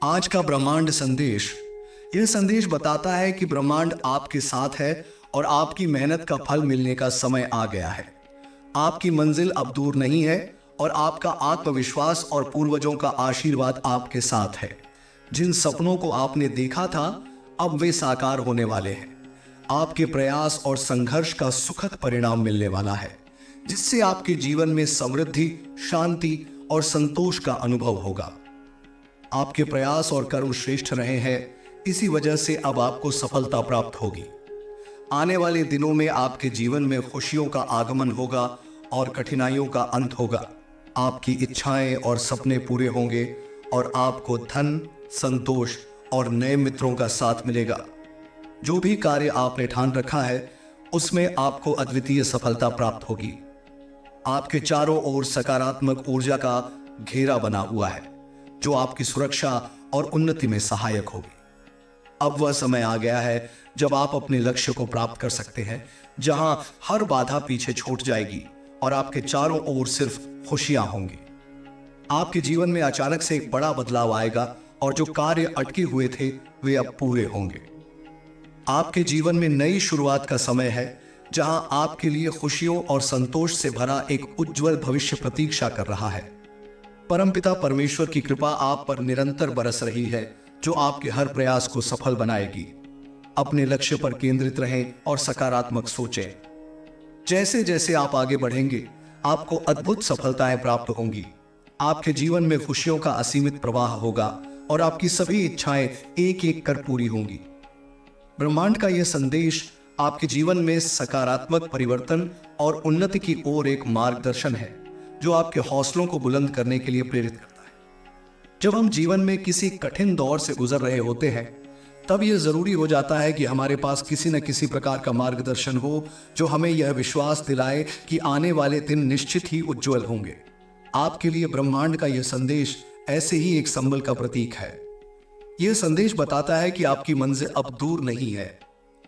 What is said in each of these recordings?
आज का ब्रह्मांड संदेश। यह संदेश बताता है कि ब्रह्मांड आपके साथ है और आपकी मेहनत का फल मिलने का समय आ गया है। आपकी मंजिल अब दूर नहीं है और आपका आत्मविश्वास और पूर्वजों का आशीर्वाद आपके साथ है। जिन सपनों को आपने देखा था, अब वे साकार होने वाले हैं। आपके प्रयास और संघर्ष का सुखद परिणाम मिलने वाला है, जिससे आपके जीवन में समृद्धि, शांति और संतोष का अनुभव होगा। आपके प्रयास और कर्म श्रेष्ठ रहे हैं, इसी वजह से अब आपको सफलता प्राप्त होगी। आने वाले दिनों में आपके जीवन में खुशियों का आगमन होगा और कठिनाइयों का अंत होगा। आपकी इच्छाएं और सपने पूरे होंगे और आपको धन, संतोष और नए मित्रों का साथ मिलेगा। जो भी कार्य आपने ठान रखा है, उसमें आपको अद्वितीय सफलता प्राप्त होगी। आपके चारों ओर सकारात्मक ऊर्जा का घेरा बना हुआ है, जो आपकी सुरक्षा और उन्नति में सहायक होगी। अब वह समय आ गया है जब आप अपने लक्ष्य को प्राप्त कर सकते हैं, जहां हर बाधा पीछे छूट जाएगी और आपके चारों ओर सिर्फ खुशियां होंगी। आपके जीवन में अचानक से एक बड़ा बदलाव आएगा और जो कार्य अटके हुए थे, वे अब पूरे होंगे। आपके जीवन में नई शुरुआत का समय है, जहां आपके लिए खुशियों और संतोष से भरा एक उज्जवल भविष्य प्रतीक्षा कर रहा है। परमपिता परमेश्वर की कृपा आप पर निरंतर बरस रही है, जो आपके हर प्रयास को सफल बनाएगी। अपने लक्ष्य पर केंद्रित रहें और सकारात्मक सोचें। जैसे जैसे आप आगे बढ़ेंगे, आपको अद्भुत सफलताएं प्राप्त होंगी। आपके जीवन में खुशियों का असीमित प्रवाह होगा और आपकी सभी इच्छाएं एक एक कर पूरी होंगी। ब्रह्मांड का यह संदेश आपके जीवन में सकारात्मक परिवर्तन और उन्नति की ओर एक मार्गदर्शन है, जो आपके हौसलों को बुलंद करने के लिए प्रेरित करता है। जब हम जीवन में किसी कठिन दौर से गुजर रहे होते हैं, तब यह जरूरी हो जाता है कि हमारे पास किसी न किसी प्रकार का मार्गदर्शन हो, जो हमें यह विश्वास दिलाए कि आने वाले दिन निश्चित ही उज्जवल होंगे। आपके लिए ब्रह्मांड का यह संदेश ऐसे ही एक संबल का प्रतीक है। यह संदेश बताता है कि आपकी मंजिल अब दूर नहीं है।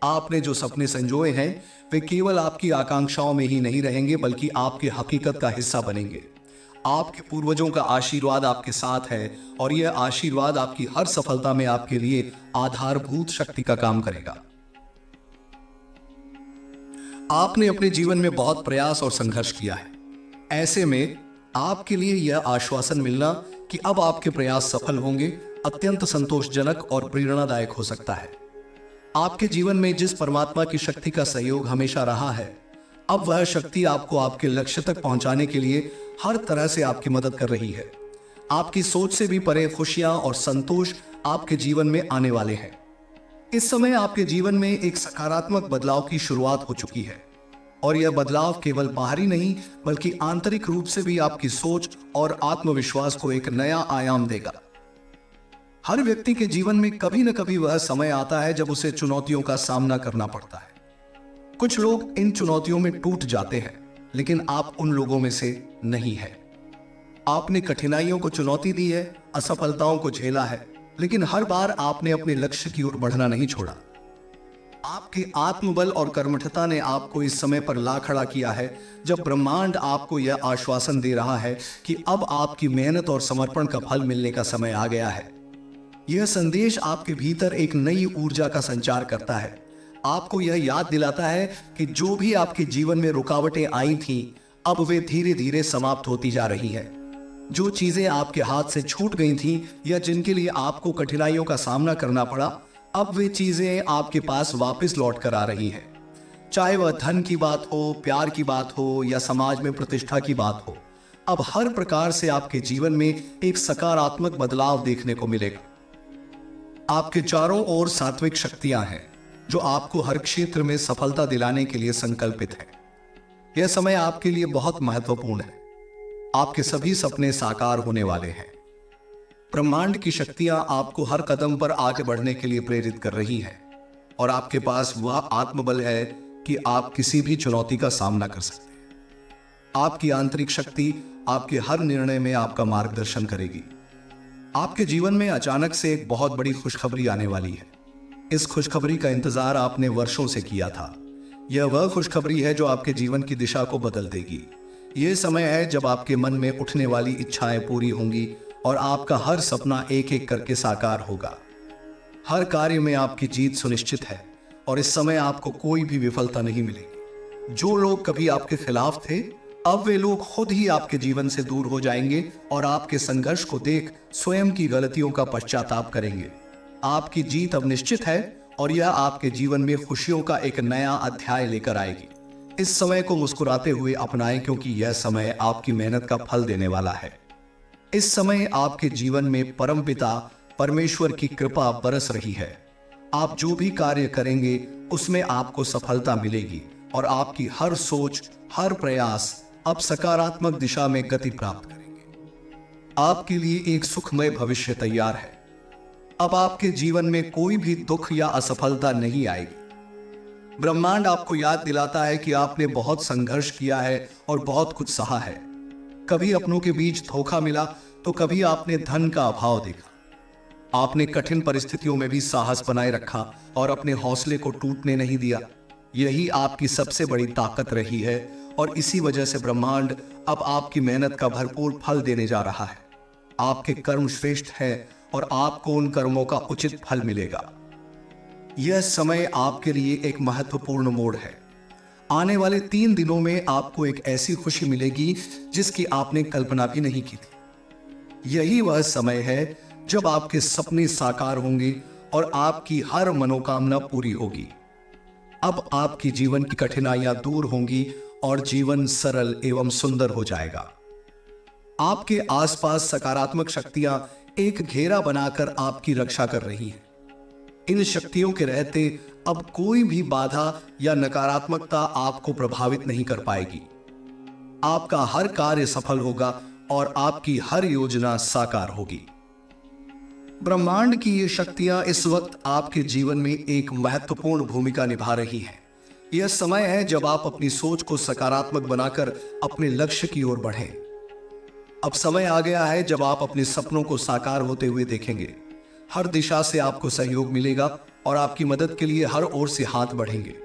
आपने जो सपने संजोए हैं, वे केवल आपकी आकांक्षाओं में ही नहीं रहेंगे, बल्कि आपकी हकीकत का हिस्सा बनेंगे। आपके पूर्वजों का आशीर्वाद आपके साथ है और यह आशीर्वाद आपकी हर सफलता में आपके लिए आधारभूत शक्ति का काम करेगा। आपने अपने जीवन में बहुत प्रयास और संघर्ष किया है। ऐसे में आपके लिए यह आश्वासन मिलना कि अब आपके प्रयास सफल होंगे, अत्यंत संतोषजनक और प्रेरणादायक हो सकता है। आपके जीवन में जिस परमात्मा की शक्ति का सहयोग हमेशा रहा है, अब वह शक्ति आपको आपके लक्ष्य तक पहुंचाने के लिए हर तरह से आपकी मदद कर रही है। आपकी सोच से भी परे खुशियां और संतोष आपके जीवन में आने वाले हैं। इस समय आपके जीवन में एक सकारात्मक बदलाव की शुरुआत हो चुकी है और यह बदलाव केवल बाहरी नहीं, बल्कि आंतरिक रूप से भी आपकी सोच और आत्मविश्वास को एक नया आयाम देगा। हर व्यक्ति के जीवन में कभी न कभी वह समय आता है जब उसे चुनौतियों का सामना करना पड़ता है। कुछ लोग इन चुनौतियों में टूट जाते हैं, लेकिन आप उन लोगों में से नहीं हैं। आपने कठिनाइयों को चुनौती दी है, असफलताओं को झेला है, लेकिन हर बार आपने अपने लक्ष्य की ओर बढ़ना नहीं छोड़ा। आपके आत्मबल और कर्मठता ने आपको इस समय पर ला खड़ा किया है, जब ब्रह्मांड आपको यह आश्वासन दे रहा है कि अब आपकी मेहनत और समर्पण का फल मिलने का समय आ गया है। यह संदेश आपके भीतर एक नई ऊर्जा का संचार करता है। आपको यह याद दिलाता है कि जो भी आपके जीवन में रुकावटें आई थीं, अब वे धीरे धीरे समाप्त होती जा रही हैं। जो चीजें आपके हाथ से छूट गई थीं या जिनके लिए आपको कठिनाइयों का सामना करना पड़ा, अब वे चीजें आपके पास वापस लौट कर आ रही हैं। चाहे वह धन की बात हो, प्यार की बात हो या समाज में प्रतिष्ठा की बात हो, अब हर प्रकार से आपके जीवन में एक सकारात्मक बदलाव देखने को मिलेगा। आपके चारों ओर सात्विक शक्तियां हैं, जो आपको हर क्षेत्र में सफलता दिलाने के लिए संकल्पित है। यह समय आपके लिए बहुत महत्वपूर्ण है। आपके सभी सपने साकार होने वाले हैं। ब्रह्मांड की शक्तियां आपको हर कदम पर आगे बढ़ने के लिए प्रेरित कर रही हैं और आपके पास वह आत्मबल है कि आप किसी भी चुनौती का सामना कर सकते हैं। आपकी आंतरिक शक्ति आपके हर निर्णय में आपका मार्गदर्शन करेगी। आपके जीवन में अचानक से एक बहुत बड़ी खुशखबरी आने वाली है। इस खुशखबरी का इंतजार आपने वर्षों से किया था। यह वह खुशखबरी है जो आपके जीवन की दिशा को बदल देगी। यह समय है जब आपके मन में उठने वाली इच्छाएं पूरी होंगी और आपका हर सपना एक एक करके साकार होगा। हर कार्य में आपकी जीत सुनिश्चित है और इस समय आपको कोई भी विफलता नहीं मिलेगी। जो लोग कभी आपके खिलाफ थे, अब वे लोग खुद ही आपके जीवन से दूर हो जाएंगे और आपके संघर्ष को देख स्वयं की गलतियों का पश्चाताप करेंगे। आपकी जीत अब निश्चित है और यह आपके जीवन में खुशियों का एक नया अध्याय लेकर आएगी। इस समय को मुस्कुराते हुए अपनाएं, क्योंकि यह समय आपकी मेहनत का फल देने वाला है। इस समय आपके जीवन में परमपिता परमेश्वर की कृपा बरस रही है। आप जो भी कार्य करेंगे उसमें आपको सफलता मिलेगी और आपकी हर सोच, हर प्रयास अब सकारात्मक दिशा में गति प्राप्त करेंगे। आपके लिए एक सुखमय भविष्य तैयार है। अब आपके जीवन में कोई भी दुख या असफलता नहीं आएगी। ब्रह्मांड आपको याद दिलाता है कि आपने बहुत संघर्ष किया है और बहुत कुछ सहा है। कभी अपनों के बीच धोखा मिला तो कभी आपने धन का अभाव देखा। आपने कठिन परिस्थितियों में भी साहस बनाए रखा और अपने हौसले को टूटने नहीं दिया। यही आपकी सबसे बड़ी ताकत रही है और इसी वजह से ब्रह्मांड अब आपकी मेहनत का भरपूर फल देने जा रहा है। आपके कर्म श्रेष्ठ है और आपको उन कर्मों का उचित फल मिलेगा। यह समय आपके लिए एक महत्वपूर्ण मोड़ है। आने वाले 3 दिनों में आपको एक ऐसी खुशी मिलेगी जिसकी आपने कल्पना भी नहीं की थी। यही वह समय है जब आपके सपने साकार होंगे और आपकी हर मनोकामना पूरी होगी। अब आपकी जीवन की कठिनाइयां दूर होंगी और जीवन सरल एवं सुंदर हो जाएगा। आपके आसपास सकारात्मक शक्तियां एक घेरा बनाकर आपकी रक्षा कर रही हैं। इन शक्तियों के रहते अब कोई भी बाधा या नकारात्मकता आपको प्रभावित नहीं कर पाएगी। आपका हर कार्य सफल होगा और आपकी हर योजना साकार होगी। ब्रह्मांड की ये शक्तियां इस वक्त आपके जीवन में एक महत्वपूर्ण भूमिका निभा रही हैं। यह समय है जब आप अपनी सोच को सकारात्मक बनाकर अपने लक्ष्य की ओर बढ़ें। अब समय आ गया है जब आप अपने सपनों को साकार होते हुए देखेंगे। हर दिशा से आपको सहयोग मिलेगा और आपकी मदद के लिए हर ओर से हाथ बढ़ेंगे।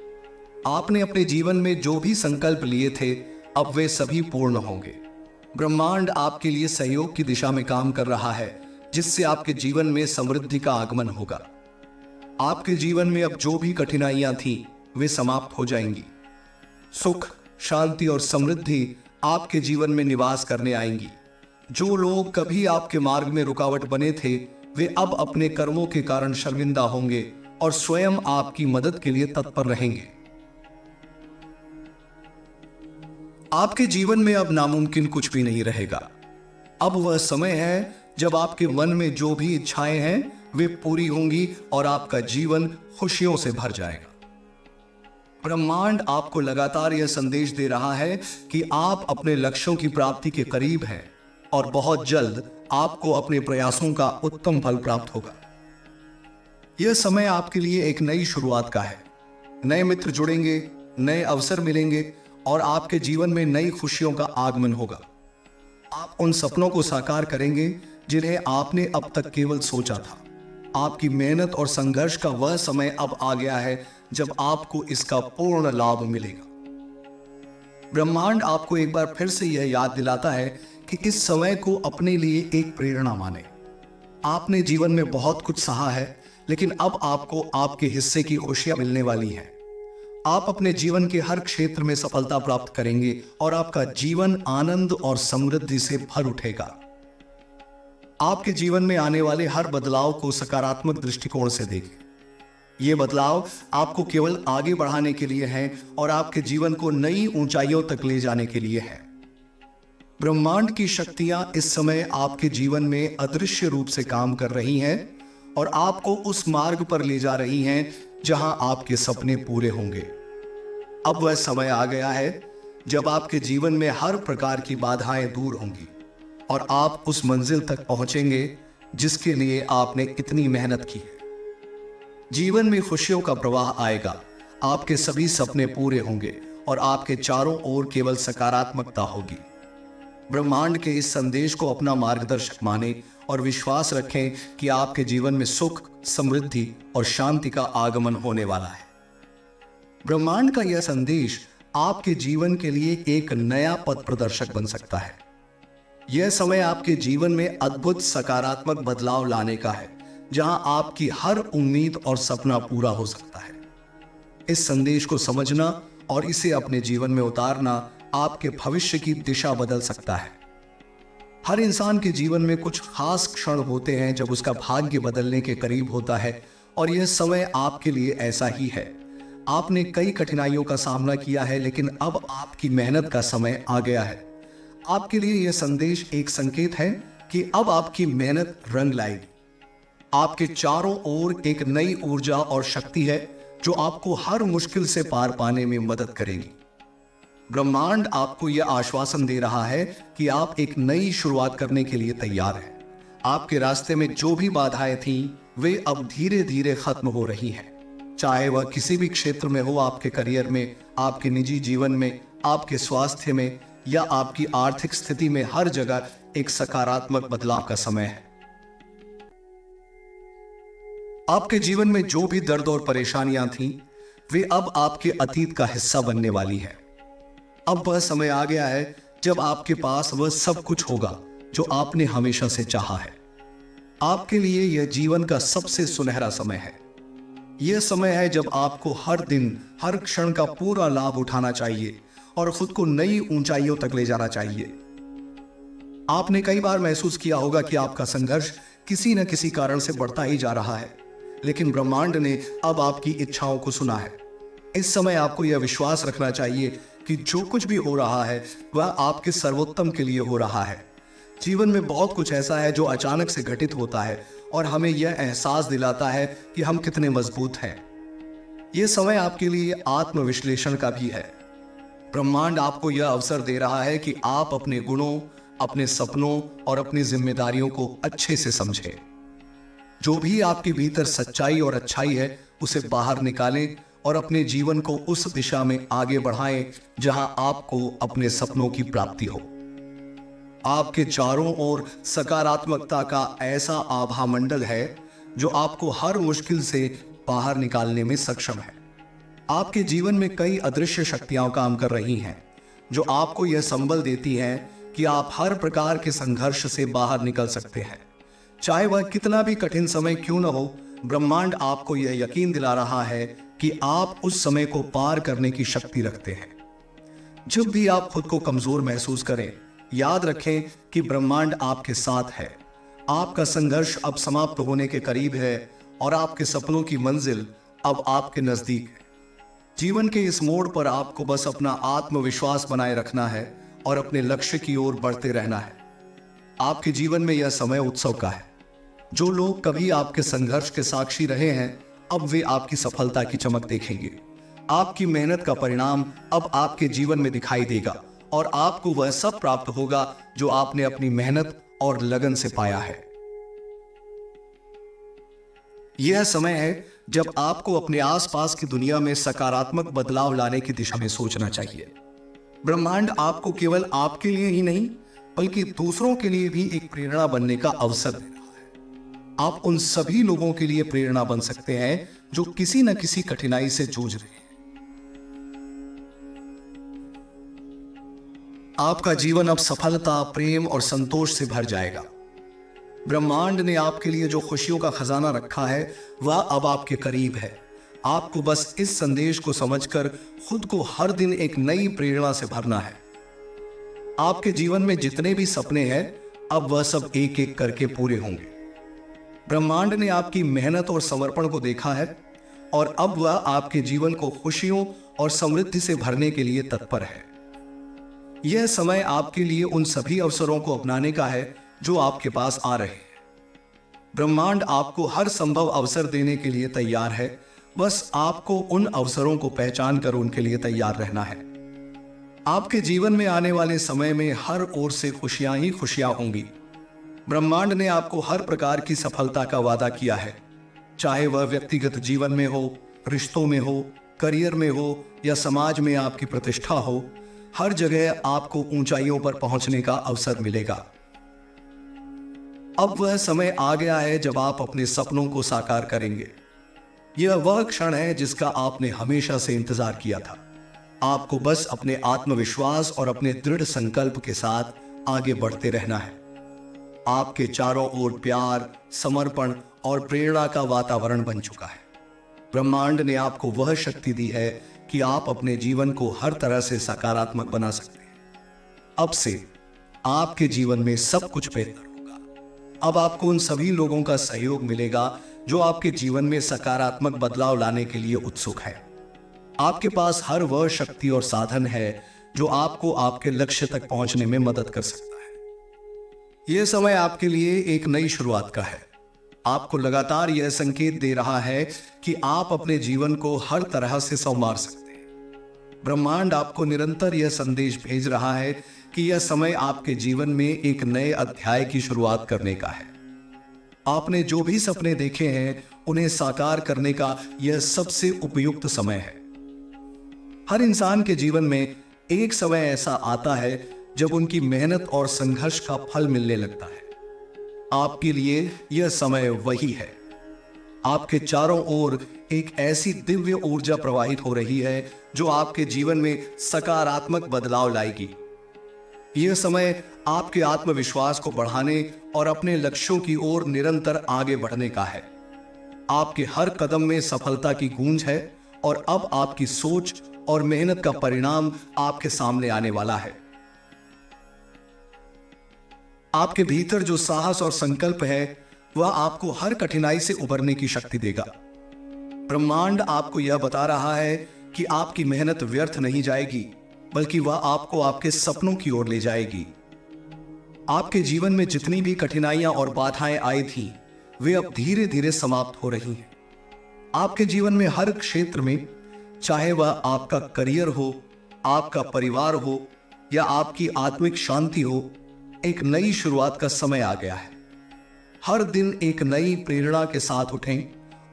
आपने अपने जीवन में जो भी संकल्प लिए थे, अब वे सभी पूर्ण होंगे। ब्रह्मांड आपके लिए सहयोग की दिशा में काम कर रहा है, जिससे आपके जीवन में समृद्धि का आगमन होगा। आपके जीवन में अब जो भी कठिनाइयां थीं, वे समाप्त हो जाएंगी। सुख, शांति और समृद्धि आपके जीवन में निवास करने आएंगी। जो लोग कभी आपके मार्ग में रुकावट बने थे, वे अब अपने कर्मों के कारण शर्मिंदा होंगे और स्वयं आपकी मदद के लिए तत्पर रहेंगे। आपके जीवन में अब नामुमकिन कुछ भी नहीं रहेगा। अब वह समय है जब आपके मन में जो भी इच्छाएं हैं, वे पूरी होंगी और आपका जीवन खुशियों से भर जाएगा। ब्रह्मांड आपको लगातार यह संदेश दे रहा है कि आप अपने लक्ष्यों की प्राप्ति के करीब हैं और बहुत जल्द आपको अपने प्रयासों का उत्तम फल प्राप्त होगा। यह समय आपके लिए एक नई शुरुआत का है। नए मित्र जुड़ेंगे, नए अवसर मिलेंगे और आपके जीवन में नई खुशियों का आगमन होगा। आप उन सपनों को साकार करेंगे जिन्हें आपने अब तक केवल सोचा था। आपकी मेहनत और संघर्ष का वह समय अब आ गया है जब आपको इसका पूर्ण लाभ मिलेगा। ब्रह्मांड आपको एक बार फिर से यह याद दिलाता है कि इस समय को अपने लिए एक प्रेरणा माने। आपने जीवन में बहुत कुछ सहा है, लेकिन अब आपको आपके हिस्से की खुशियां मिलने वाली हैं। आप अपने जीवन के हर क्षेत्र में सफलता प्राप्त करेंगे और आपका जीवन आनंद और समृद्धि से भर उठेगा। आपके जीवन में आने वाले हर बदलाव को सकारात्मक दृष्टिकोण से देखें। ये बदलाव आपको केवल आगे बढ़ाने के लिए हैं और आपके जीवन को नई ऊंचाइयों तक ले जाने के लिए है। ब्रह्मांड की शक्तियां इस समय आपके जीवन में अदृश्य रूप से काम कर रही हैं और आपको उस मार्ग पर ले जा रही हैं जहां आपके सपने पूरे होंगे। अब वह समय आ गया है जब आपके जीवन में हर प्रकार की बाधाएं दूर होंगी और आप उस मंजिल तक पहुंचेंगे जिसके लिए आपने इतनी मेहनत की है। जीवन में खुशियों का प्रवाह आएगा, आपके सभी सपने पूरे होंगे और आपके चारों ओर केवल सकारात्मकता होगी। ब्रह्मांड के इस संदेश को अपना मार्गदर्शक माने और विश्वास रखें कि आपके जीवन में सुख, समृद्धि और शांति का आगमन होने वाला है। ब्रह्मांड का यह संदेश आपके जीवन के लिए एक नया पथ प्रदर्शक बन सकता है। यह समय आपके जीवन में अद्भुत सकारात्मक बदलाव लाने का है, जहां आपकी हर उम्मीद और सपना पूरा हो सकता है। इस संदेश को समझना और इसे अपने जीवन में उतारना आपके भविष्य की दिशा बदल सकता है। हर इंसान के जीवन में कुछ खास क्षण होते हैं जब उसका भाग्य बदलने के करीब होता है, और यह समय आपके लिए ऐसा ही है। आपने कई कठिनाइयों का सामना किया है, लेकिन अब आपकी मेहनत का समय आ गया है। आपके लिए यह संदेश एक संकेत है कि अब आपकी मेहनत रंग लाएगी। आपके चारों ओर एक नई ऊर्जा और शक्ति है जो आपको हर मुश्किल से पार पाने में मदद करेगी। ब्रह्मांड आपको यह आश्वासन दे रहा है कि आप एक नई शुरुआत करने के लिए तैयार हैं। आपके रास्ते में जो भी बाधाएं थीं, वे अब धीरे धीरे खत्म हो रही हैं। चाहे वह किसी भी क्षेत्र में हो, आपके करियर में, आपके निजी जीवन में, आपके स्वास्थ्य में या आपकी आर्थिक स्थिति में, हर जगह एक सकारात्मक बदलाव का समय है। आपके जीवन में जो भी दर्द और परेशानियां थीं, वे अब आपके अतीत का हिस्सा बनने वाली है। अब वह समय आ गया है जब आपके पास वह सब कुछ होगा जो आपने हमेशा से चाहा है। आपके लिए यह जीवन का सबसे सुनहरा समय है। यह समय है जब आपको हर दिन, हर क्षण का पूरा लाभ उठाना चाहिए और खुद को नई ऊंचाइयों तक ले जाना चाहिए। आपने कई बार महसूस किया होगा कि आपका संघर्ष किसी न किसी कारण से बढ़ता ही जा रहा है, लेकिन ब्रह्मांड ने अब आपकी इच्छाओं को सुना है। इस समय आपको यह विश्वास रखना चाहिए कि जो कुछ भी हो रहा है वह आपके सर्वोत्तम के लिए हो रहा है। जीवन में बहुत कुछ ऐसा है जो अचानक से घटित होता है और हमें यह एहसास दिलाता है कि हम कितने मजबूत हैं। यह समय आपके लिए आत्मविश्लेषण का भी है। ब्रह्मांड आपको यह अवसर दे रहा है कि आप अपने गुणों, अपने सपनों और अपनी जिम्मेदारियों को अच्छे से समझें। जो भी आपके भीतर सच्चाई और अच्छाई है, उसे बाहर निकालें और अपने जीवन को उस दिशा में आगे बढ़ाएं जहां आपको अपने सपनों की प्राप्ति हो। आपके चारों ओर सकारात्मकता का ऐसा आभा मंडल है जो आपको हर मुश्किल से बाहर निकालने में सक्षम है। आपके जीवन में कई अदृश्य शक्तियां काम कर रही हैं जो आपको यह संबल देती हैं कि आप हर प्रकार के संघर्ष से बाहर निकल सकते हैं। चाहे वह कितना भी कठिन समय क्यों न हो, ब्रह्मांड आपको यह यकीन दिला रहा है कि आप उस समय को पार करने की शक्ति रखते हैं। जब भी आप खुद को कमजोर महसूस करें, याद रखें कि ब्रह्मांड आपके साथ है। आपका संघर्ष अब समाप्त होने के करीब है और आपके सपनों की मंजिल अब आपके नजदीक है। जीवन के इस मोड़ पर आपको बस अपना आत्मविश्वास बनाए रखना है और अपने लक्ष्य की ओर बढ़ते रहना है। आपके जीवन में यह समय उत्सव का है। जो लोग कभी आपके संघर्ष के साक्षी रहे हैं, अब वे आपकी सफलता की चमक देखेंगे। आपकी मेहनत का परिणाम अब आपके जीवन में दिखाई देगा और आपको वह सब प्राप्त होगा जो आपने अपनी मेहनत और लगन से पाया है। यह समय है जब आपको अपने आसपास की दुनिया में सकारात्मक बदलाव लाने की दिशा में सोचना चाहिए। ब्रह्मांड आपको केवल आपके लिए ही नहीं, बल्कि दूसरों के लिए भी एक प्रेरणा बनने का अवसर दे रहा है। आप उन सभी लोगों के लिए प्रेरणा बन सकते हैं जो किसी न किसी कठिनाई से जूझ रहे हैं। आपका जीवन अब सफलता, प्रेम और संतोष से भर जाएगा। ब्रह्मांड ने आपके लिए जो खुशियों का खजाना रखा है, वह अब आपके करीब है। आपको बस इस संदेश को समझकर खुद को हर दिन एक नई प्रेरणा से भरना है। आपके जीवन में जितने भी सपने हैं, अब वह सब एक एक करके पूरे होंगे। ब्रह्मांड ने आपकी मेहनत और समर्पण को देखा है और अब वह आपके जीवन को खुशियों और समृद्धि से भरने के लिए तत्पर है। यह समय आपके लिए उन सभी अवसरों को अपनाने का है जो आपके पास आ रहे हैं। ब्रह्मांड आपको हर संभव अवसर देने के लिए तैयार है। बस आपको उन अवसरों को पहचान कर उनके लिए तैयार रहना है। आपके जीवन में आने वाले समय में हर ओर से खुशियां ही खुशियां होंगी। ब्रह्मांड ने आपको हर प्रकार की सफलता का वादा किया है, चाहे वह व्यक्तिगत जीवन में हो, रिश्तों में हो, करियर में हो या समाज में आपकी प्रतिष्ठा हो। हर जगह आपको ऊंचाइयों पर पहुंचने का अवसर मिलेगा। अब वह समय आ गया है जब आप अपने सपनों को साकार करेंगे। यह वह क्षण है जिसका आपने हमेशा से इंतजार किया था। आपको बस अपने आत्मविश्वास और अपने दृढ़ संकल्प के साथ आगे बढ़ते रहना है। आपके चारों ओर प्यार, समर्पण और प्रेरणा का वातावरण बन चुका है। ब्रह्मांड ने आपको वह शक्ति दी है कि आप अपने जीवन को हर तरह से सकारात्मक बना सकते हैं। अब से आपके जीवन में सब कुछ बेहतर होगा। अब आपको उन सभी लोगों का सहयोग मिलेगा जो आपके जीवन में सकारात्मक बदलाव लाने के लिए उत्सुक है। आपके पास हर वह शक्ति और साधन है जो आपको आपके लक्ष्य तक पहुंचने में मदद कर सकता है। यह समय आपके लिए एक नई शुरुआत का है। आपको लगातार यह संकेत दे रहा है कि आप अपने जीवन को हर तरह से संवार सकते हैं। ब्रह्मांड आपको निरंतर यह संदेश भेज रहा है कि यह समय आपके जीवन में एक नए अध्याय की शुरुआत करने का है। आपने जो भी सपने देखे हैं उन्हें साकार करने का यह सबसे उपयुक्त समय है। हर इंसान के जीवन में एक समय ऐसा आता है जब उनकी मेहनत और संघर्ष का फल मिलने लगता है। आपके लिए यह समय वही है। आपके चारों ओर एक ऐसी दिव्य ऊर्जा प्रवाहित हो रही है जो आपके जीवन में सकारात्मक बदलाव लाएगी। यह समय आपके आत्मविश्वास को बढ़ाने और अपने लक्ष्यों की ओर निरंतर आगे बढ़ने का है। आपके हर कदम में सफलता की गूंज है और अब आपकी सोच और मेहनत का परिणाम आपके सामने आने वाला है। आपके भीतर जो साहस और संकल्प है वह आपको हर कठिनाई से उबरने की शक्ति देगा। ब्रह्मांड आपको यह बता रहा है कि आपकी मेहनत व्यर्थ नहीं जाएगी, बल्कि वह आपको आपके सपनों की ओर ले जाएगी। आपके जीवन में जितनी भी कठिनाइयां और बाधाएं आई थी वे अब धीरे धीरे समाप्त हो रही हैं। आपके जीवन में हर क्षेत्र में, चाहे वह आपका करियर हो, आपका परिवार हो या आपकी आत्मिक शांति हो, एक नई शुरुआत का समय आ गया है। हर दिन एक नई प्रेरणा के साथ उठें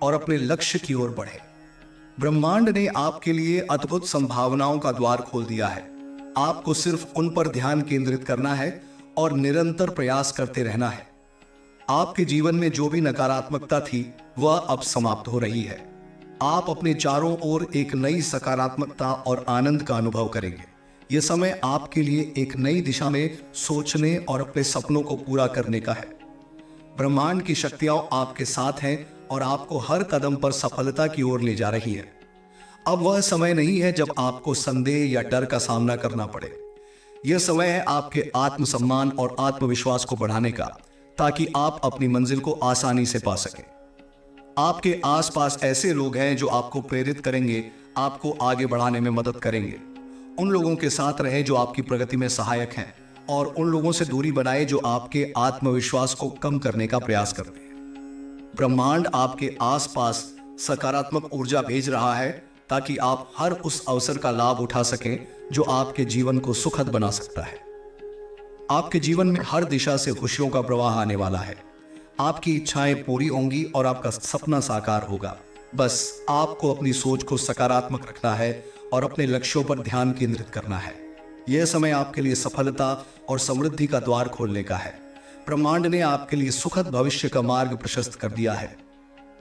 और अपने लक्ष्य की ओर बढ़ें। ब्रह्मांड ने आपके लिए अद्भुत संभावनाओं का द्वार खोल दिया है। आपको सिर्फ उन पर ध्यान केंद्रित करना है और निरंतर प्रयास करते रहना है। आपके जीवन में जो भी नकारात्मकता थी वह अब समाप्त हो रही है। आप अपने चारों ओर एक नई सकारात्मकता और आनंद का अनुभव करेंगे। यह समय आपके लिए एक नई दिशा में सोचने और अपने सपनों को पूरा करने का है। ब्रह्मांड की शक्तियां आपके साथ हैं और आपको हर कदम पर सफलता की ओर ले जा रही है। अब वह समय नहीं है जब आपको संदेह या डर का सामना करना पड़े। यह समय है आपके आत्मसम्मान और आत्मविश्वास को बढ़ाने का, ताकि आप अपनी मंजिल को आसानी से पा सकें। आपके आसपास ऐसे लोग हैं जो आपको प्रेरित करेंगे, आपको आगे बढ़ाने में मदद करेंगे। उन लोगों के साथ रहें जो आपकी प्रगति में सहायक हैं और उन लोगों से दूरी बनाएं जो आपके आत्मविश्वास को कम करने का प्रयास करते हैं। ब्रह्मांड आपके आसपास सकारात्मक ऊर्जा भेज रहा है ताकि आप हर उस अवसर का लाभ उठा सकें जो आपके जीवन को सुखद बना सकता है। आपके जीवन में हर दिशा से खुशियों का प्रवाह आने वाला है। आपकी इच्छाएं पूरी होंगी और आपका सपना साकार होगा। बस आपको अपनी सोच को सकारात्मक रखना है और अपने लक्ष्यों पर ध्यान केंद्रित करना है। यह समय आपके लिए सफलता और समृद्धि का द्वार खोलने का है। ब्रह्मांड ने आपके लिए सुखद भविष्य का मार्ग प्रशस्त कर दिया है।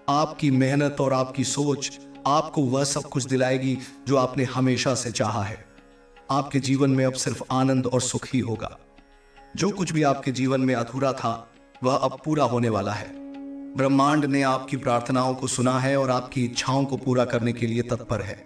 आपकी मेहनत और आपकी सोच आपको वह सब कुछ दिलाएगी जो आपने हमेशा से चाहा है। आपके जीवन में अब सिर्फ आनंद और सुख ही होगा। जो कुछ भी आपके जीवन में अधूरा था वह अब पूरा होने वाला है। ब्रह्मांड ने आपकी प्रार्थनाओं को सुना है और आपकी इच्छाओं को पूरा करने के लिए तत्पर है।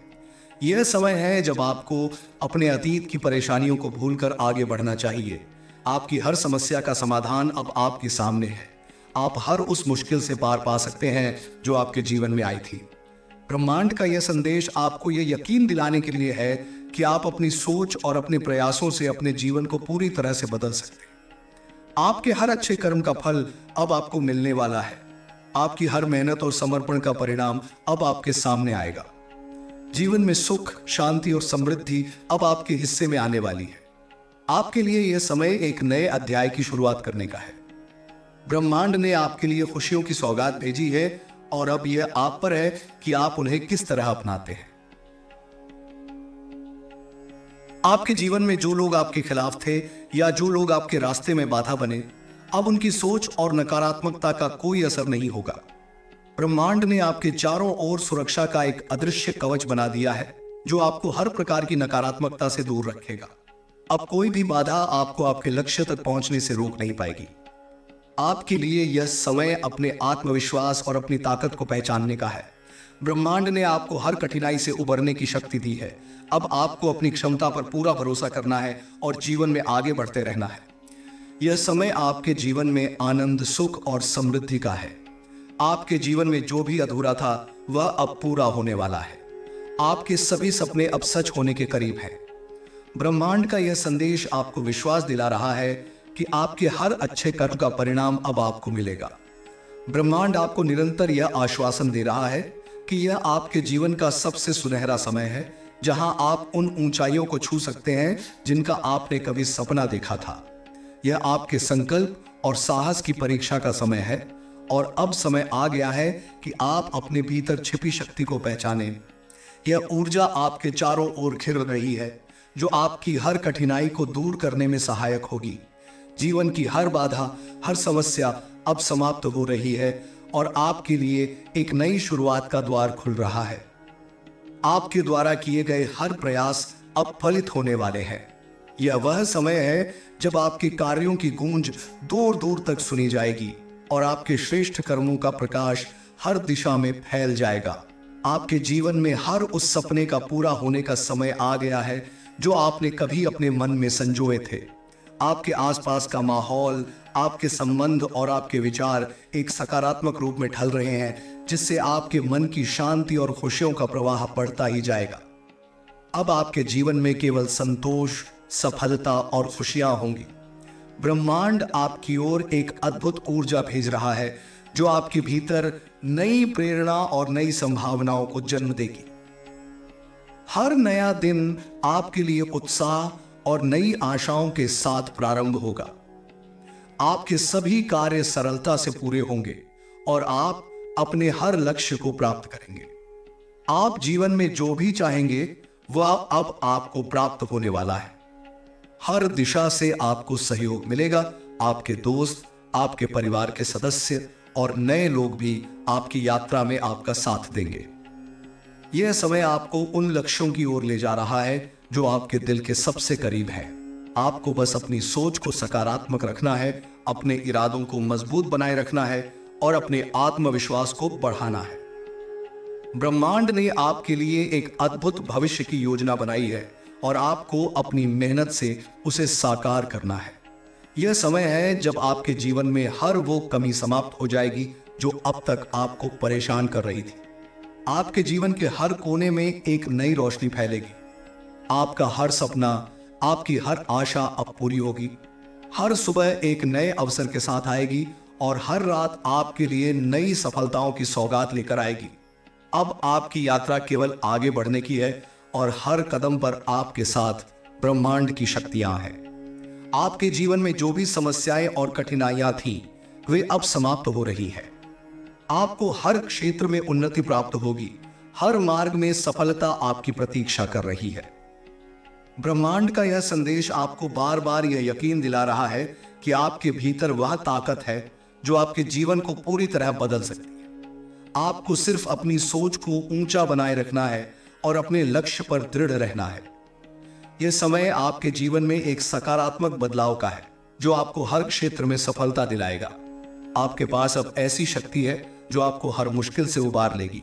यह समय है जब आपको अपने अतीत की परेशानियों को भूलकर आगे बढ़ना चाहिए। आपकी हर समस्या का समाधान अब आपके सामने है। आप हर उस मुश्किल से पार पा सकते हैं जो आपके जीवन में आई थी। ब्रह्मांड का यह संदेश आपको यह यकीन दिलाने के लिए है कि आप अपनी सोच और अपने प्रयासों से अपने जीवन को पूरी तरह से बदल सकते हैं। आपके हर अच्छे कर्म का फल अब आपको मिलने वाला है। आपकी हर मेहनत और समर्पण का परिणाम अब आपके सामने आएगा। जीवन में सुख, शांति और समृद्धि अब आपके हिस्से में आने वाली है। आपके लिए यह समय एक नए अध्याय की शुरुआत करने का है। ब्रह्मांड ने आपके लिए खुशियों की सौगात भेजी है और अब यह आप पर है कि आप उन्हें किस तरह अपनाते हैं। आपके जीवन में जो लोग आपके खिलाफ थे या जो लोग आपके रास्ते में बाधा बने, अब उनकी सोच और नकारात्मकता का कोई असर नहीं होगा। ब्रह्मांड ने आपके चारों ओर सुरक्षा का एक अदृश्य कवच बना दिया है जो आपको हर प्रकार की नकारात्मकता से दूर रखेगा। अब कोई भी बाधा आपको आपके लक्ष्य तक पहुंचने से रोक नहीं पाएगी। आपके लिए यह समय अपने आत्मविश्वास और अपनी ताकत को पहचानने का है। ब्रह्मांड ने आपको हर कठिनाई से उबरने की शक्ति दी है। अब आपको अपनी क्षमता पर पूरा भरोसा करना है और जीवन में आगे बढ़ते रहना है। यह समय आपके जीवन में आनंद, सुख और समृद्धि का है। आपके जीवन में जो भी अधूरा था वह अब पूरा होने वाला है। आपके सभी सपने अब सच होने के करीब हैं। ब्रह्मांड का यह संदेश आपको विश्वास दिला रहा है कि आपके हर अच्छे कर्म का परिणाम अब आपको मिलेगा। ब्रह्मांड आपको निरंतर यह आश्वासन दे रहा है कि यह आपके जीवन का सबसे सुनहरा समय है, जहां आप उन ऊंचाइयों को छू सकते हैं जिनका आपने कभी सपना देखा था। यह आपके संकल्प और साहस की परीक्षा का समय है और अब समय आ गया है कि आप अपने भीतर छिपी शक्ति को पहचानें। यह ऊर्जा आपके चारों ओर घिर रही है, जो आपकी हर कठिनाई को दूर करने में सहायक होगी। जीवन की हर बाधा, हर समस्या अब समाप्त हो रही है और आपके लिए एक नई शुरुआत का द्वार खुल रहा है। आपके द्वारा किए गए हर प्रयास अब फलित होने वाले हैं। यह वह समय है जब आपके कार्यों की गूंज दूर दूर तक सुनी जाएगी और आपके श्रेष्ठ कर्मों का प्रकाश हर दिशा में फैल जाएगा। आपके जीवन में हर उस सपने का पूरा होने का समय आ गया है जो आपने कभी अपने मन में संजोए थे। आपके आसपास का माहौल, आपके संबंध और आपके विचार एक सकारात्मक रूप में ढल रहे हैं, जिससे आपके मन की शांति और खुशियों का प्रवाह बढ़ता ही जाएगा। अब आपके जीवन में केवल संतोष, सफलता और खुशियां होंगी। ब्रह्मांड आपकी ओर एक अद्भुत ऊर्जा भेज रहा है, जो आपके भीतर नई प्रेरणा और नई संभावनाओं को जन्म देगी। हर नया दिन आपके लिए उत्साह और नई आशाओं के साथ प्रारंभ होगा। आपके सभी कार्य सरलता से पूरे होंगे और आप अपने हर लक्ष्य को प्राप्त करेंगे। आप जीवन में जो भी चाहेंगे वह अब आपको प्राप्त होने वाला है। हर दिशा से आपको सहयोग मिलेगा। आपके दोस्त, आपके परिवार के सदस्य और नए लोग भी आपकी यात्रा में आपका साथ देंगे। यह समय आपको उन लक्ष्यों की ओर ले जा रहा है जो आपके दिल के सबसे करीब है। आपको बस अपनी सोच को सकारात्मक रखना है, अपने इरादों को मजबूत बनाए रखना है और अपने आत्मविश्वास को बढ़ाना है। ब्रह्मांड ने आपके लिए एक अद्भुत भविष्य की योजना बनाई है और आपको अपनी मेहनत से उसे साकार करना है। यह समय है जब आपके जीवन में हर वो कमी समाप्त हो जाएगी जो अब तक आपको परेशान कर रही थी। आपके जीवन के हर कोने में एक नई रोशनी फैलेगी। आपका हर सपना, आपकी हर आशा अब पूरी होगी। हर सुबह एक नए अवसर के साथ आएगी और हर रात आपके लिए नई सफलताओं की सौगात लेकर आएगी। अब आपकी यात्रा केवल आगे बढ़ने की है और हर कदम पर आपके साथ ब्रह्मांड की शक्तियां हैं। आपके जीवन में जो भी समस्याएं और कठिनाइयां थीं, वे अब समाप्त हो रही है। आपको हर क्षेत्र में उन्नति प्राप्त होगी। हर मार्ग में सफलता आपकी प्रतीक्षा कर रही है। ब्रह्मांड का यह संदेश आपको बार बार यह यकीन दिला रहा है कि आपके भीतर वह ताकत है जो आपके जीवन को पूरी तरह बदल सकती है। आपको सिर्फ अपनी सोच को ऊंचा बनाए रखना है और अपने लक्ष्य पर दृढ़ रहना है। यह समय आपके जीवन में एक सकारात्मक बदलाव का है जो आपको हर क्षेत्र में सफलता दिलाएगा। आपके पास अब ऐसी शक्ति है जो आपको हर मुश्किल से उबार लेगी।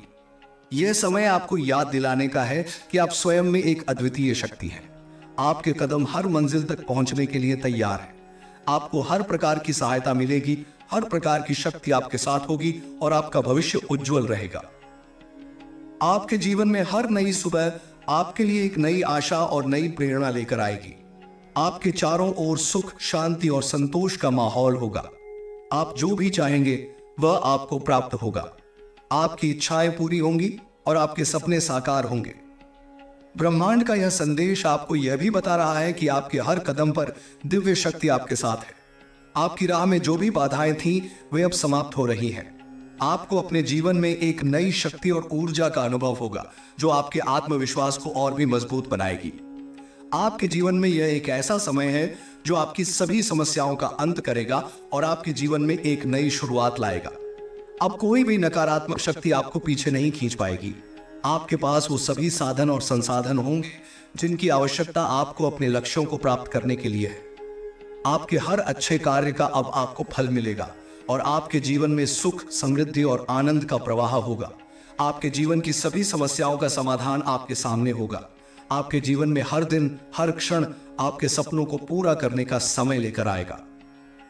यह समय आपको याद दिलाने का है कि आप स्वयं में एक अद्वितीय शक्ति है। आपके कदम हर मंजिल तक पहुंचने के लिए तैयार है। आपको हर प्रकार की सहायता मिलेगी, हर प्रकार की शक्ति आपके साथ होगी और आपका भविष्य उज्जवल रहेगा। आपके जीवन में हर नई सुबह आपके लिए एक नई आशा और नई प्रेरणा लेकर आएगी। आपके चारों ओर सुख, शांति और संतोष का माहौल होगा। आप जो भी चाहेंगे वह आपको प्राप्त होगा। आपकी इच्छाएं पूरी होंगी और आपके सपने साकार होंगे। ब्रह्मांड का यह संदेश आपको यह भी बता रहा है कि आपके हर कदम पर दिव्य शक्ति आपके साथ है। आपकी राह में जो भी बाधाएं थीं, वे अब समाप्त हो रही हैं। आपको अपने जीवन में एक नई शक्ति और ऊर्जा का अनुभव होगा जो आपके आत्मविश्वास को और भी मजबूत बनाएगी। आपके जीवन में यह एक ऐसा समय है जो आपकी सभी समस्याओं का अंत करेगा और आपके जीवन में एक नई शुरुआत लाएगा। अब कोई भी नकारात्मक शक्ति आपको पीछे नहीं खींच पाएगी। आपके पास वो सभी साधन और संसाधन होंगे जिनकी आवश्यकता आपको अपने लक्ष्यों को प्राप्त करने के लिए है। आपके हर अच्छे कार्य का अब आपको फल मिलेगा और आपके जीवन में सुख, समृद्धि और आनंद का प्रवाह होगा। आपके जीवन की सभी समस्याओं का समाधान आपके सामने होगा। आपके जीवन में हर दिन, हर क्षण आपके सपनों को पूरा करने का समय लेकर आएगा।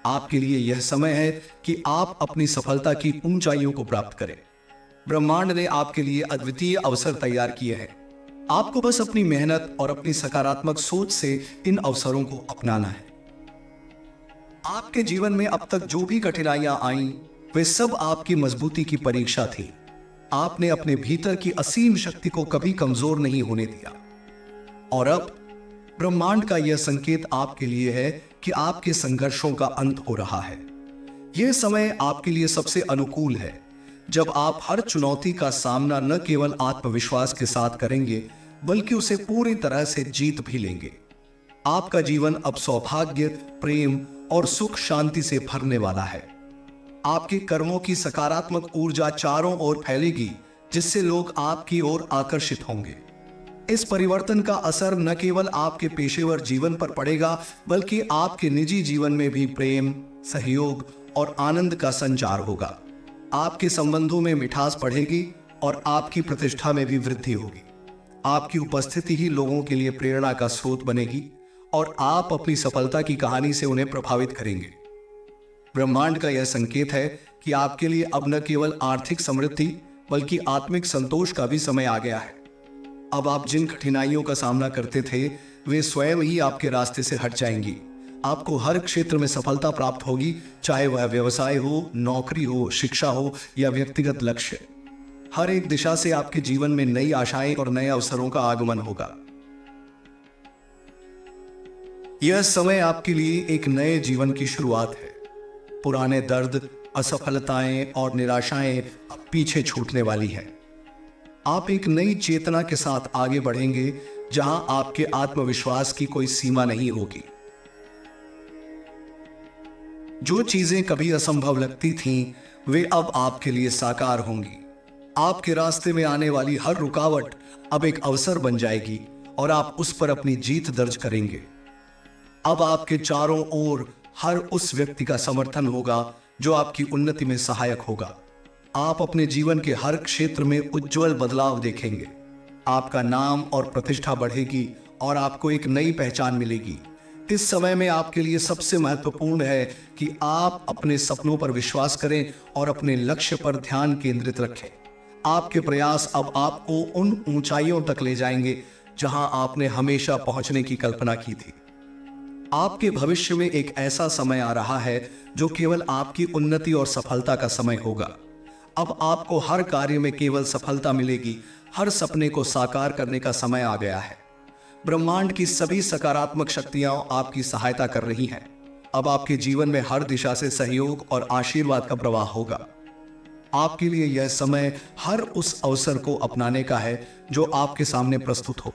आपके लिए यह समय है कि आप अपनी सफलता की ऊंचाइयों को प्राप्त करें। ब्रह्मांड ने आपके लिए अद्वितीय अवसर तैयार किए हैं। आपको बस अपनी मेहनत और अपनी सकारात्मक सोच से इन अवसरों को अपनाना है। आपके जीवन में अब तक जो भी कठिनाइयां आईं, वे सब आपकी मजबूती की परीक्षा थी। आपने अपने भीतर की असीम शक्ति को कभी कमजोर नहीं होने दिया। और अब ब्रह्मांड का यह संकेत आपके लिए है कि आपके संघर्षों का अंत हो रहा है। यह समय आपके लिए सबसे अनुकूल है, जब आप हर चुनौती का सामना न केवल आत्मविश्वास के साथ करेंगे, बल्कि उसे पूरी तरह से जीत भी लेंगे। आपका जीवन अब सौभाग्य, प्रेम और सुख शांति से भरने वाला है। आपके कर्मों की सकारात्मक ऊर्जा चारों ओर फैलेगी, जिससे लोग आपकी ओर आकर्षित होंगे। इस परिवर्तन का असर न केवल आपके पेशेवर जीवन पर पड़ेगा, बल्कि आपके निजी जीवन में भी प्रेम, सहयोग और आनंद का संचार होगा। आपके संबंधों में मिठास बढ़ेगी और आपकी प्रतिष्ठा में भी वृद्धि होगी। आपकी उपस्थिति ही लोगों के लिए प्रेरणा का स्रोत बनेगी और आप अपनी सफलता की कहानी से उन्हें प्रभावित करेंगे। ब्रह्मांड का यह संकेत है कि आपके लिए अब न केवल आर्थिक समृद्धि, बल्कि आत्मिक संतोष का भी समय आ गया है। अब आप जिन कठिनाइयों का सामना करते थे, वे स्वयं ही आपके रास्ते से हट जाएंगी। आपको हर क्षेत्र में सफलता प्राप्त होगी, चाहे वह व्यवसाय हो, नौकरी हो, शिक्षा हो या व्यक्तिगत लक्ष्य। हर एक दिशा से आपके जीवन में नई आशाएं और नए अवसरों का आगमन होगा। यह समय आपके लिए एक नए जीवन की शुरुआत है। पुराने दर्द, असफलताएं और निराशाएं अब पीछे छूटने वाली हैं। आप एक नई चेतना के साथ आगे बढ़ेंगे, जहां आपके आत्मविश्वास की कोई सीमा नहीं होगी। जो चीजें कभी असंभव लगती थीं, वे अब आपके लिए साकार होंगी। आपके रास्ते में आने वाली हर रुकावट अब एक अवसर बन जाएगी और आप उस पर अपनी जीत दर्ज करेंगे। अब आपके चारों ओर हर उस व्यक्ति का समर्थन होगा जो आपकी उन्नति में सहायक होगा। आप अपने जीवन के हर क्षेत्र में उज्जवल बदलाव देखेंगे। आपका नाम और प्रतिष्ठा बढ़ेगी और आपको एक नई पहचान मिलेगी। इस समय में आपके लिए सबसे महत्वपूर्ण है कि आप अपने सपनों पर विश्वास करें और अपने लक्ष्य पर ध्यान केंद्रित रखें। आपके प्रयास अब आपको उन ऊंचाइयों तक ले जाएंगे जहां आपने हमेशा पहुंचने की कल्पना की थी। आपके भविष्य में एक ऐसा समय आ रहा है जो केवल आपकी उन्नति और सफलता का समय होगा। अब आपको हर कार्य में केवल सफलता मिलेगी। हर सपने को साकार करने का समय आ गया है। ब्रह्मांड की सभी सकारात्मक शक्तियां आपकी सहायता कर रही हैं। अब आपके जीवन में हर दिशा से सहयोग और आशीर्वाद का प्रवाह होगा। आपके लिए यह समय हर उस अवसर को अपनाने का है जो आपके सामने प्रस्तुत हो।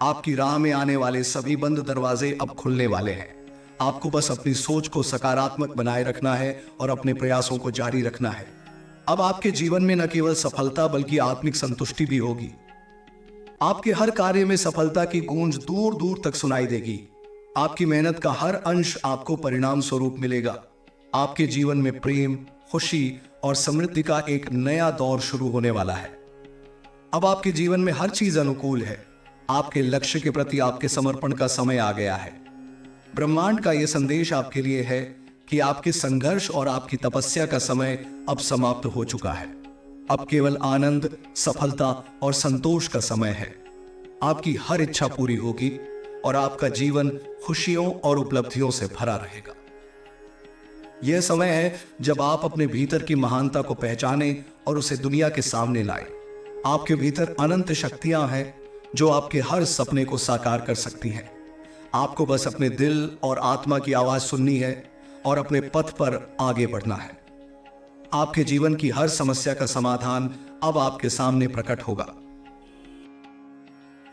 आपकी राह में आने वाले सभी बंद दरवाजे अब खुलने वाले हैं। आपको बस अपनी सोच को सकारात्मक बनाए रखना है और अपने प्रयासों को जारी रखना है। अब आपके जीवन में न केवल सफलता, बल्कि आत्मिक संतुष्टि भी होगी। आपके हर कार्य में सफलता की गूंज दूर दूर तक सुनाई देगी। आपकी मेहनत का हर अंश आपको परिणाम स्वरूप मिलेगा। आपके जीवन में प्रेम, खुशी और समृद्धि का एक नया दौर शुरू होने वाला है। अब आपके जीवन में हर चीज अनुकूल है। आपके लक्ष्य के प्रति आपके समर्पण का समय आ गया है। ब्रह्मांड का यह संदेश आपके लिए है कि आपके संघर्ष और आपकी तपस्या का समय अब समाप्त हो चुका है। अब केवल आनंद, सफलता और संतोष का समय है। आपकी हर इच्छा पूरी होगी और आपका जीवन खुशियों और उपलब्धियों से भरा रहेगा। यह समय है जब आप अपने भीतर की महानता को पहचानें और उसे दुनिया के सामने लाएं। आपके भीतर अनंत शक्तियां हैं जो आपके हर सपने को साकार कर सकती हैं। आपको बस अपने दिल और आत्मा की आवाज सुननी है और अपने पथ पर आगे बढ़ना है। आपके जीवन की हर समस्या का समाधान अब आपके सामने प्रकट होगा।